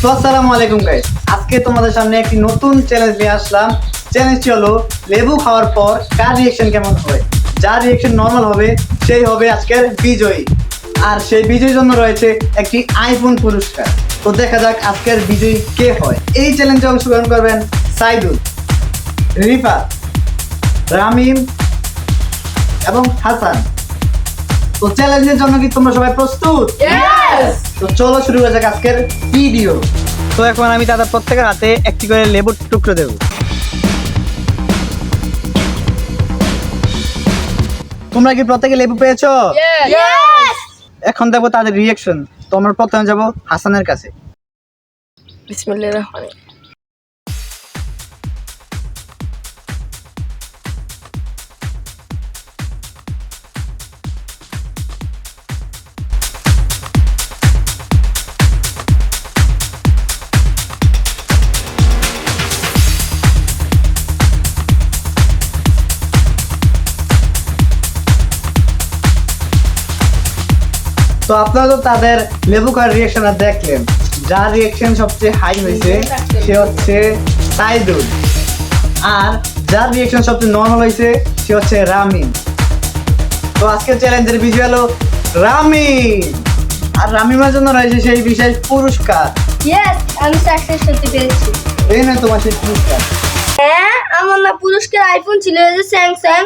তো আসসালামু আলাইকুম গাইস, আজকে তোমাদের সামনে একটি নতুন চ্যালেঞ্জ নিয়ে আসলাম। চ্যালেঞ্জটি হলো লেবু খাওয়ার পর কার রিঅ্যাকশন কেমন হয়। যার রিঅ্যাকশন নর্মাল হবে সেই হবে আজকের বিজয়ী। আর সেই বিজয়ীর জন্য রয়েছে একটি আইফোন পুরস্কার। তো দেখা যাক আজকের বিজয়ী কে হয়। এই চ্যালেঞ্জে অংশগ্রহণ করবেন সাইদুল, রিফাত, রামিম এবং হাসান। তো চ্যালেঞ্জের জন্য কি তোমরা সবাই প্রস্তুত? তো চলো শুরু করা যাক আজকের ভিডিও। তো এখন আমি তাদের প্রত্যেকের হাতে একটি করে লেবুর টুকরো দেব। তোমরা কি প্রত্যেকে লেবু পেয়েছো? এখন দেখবো তাদের রিঅ্যাকশন। তো আমরা প্রথমে যাব হাসানের কাছে। বিসমিল্লাহির রহমানির রহিম। তো আপনারা তো তাদের লেবু খাওয়ার রিঅ্যাকশন দেখলেন। যার রিঅ্যাকশন সবচেয়ে হাই হয়েছে সে হচ্ছে সাইদুল, আর যার রিঅ্যাকশন সবচেয়ে নর্মাল হয়েছে সে হচ্ছে রামিন। তো আজকের চ্যালেঞ্জের বিজয় হলো রামিন, আর রামিমের জন্য রয়েছে সেই বিশেষ পুরস্কার। আমি সাকসেস হতে পেরেছি। এই নয় তোমার সেই পুরস্কার। হ্যাঁ, আমার না পুরস্কার আইফোন ছিল, এই যে স্যামসাং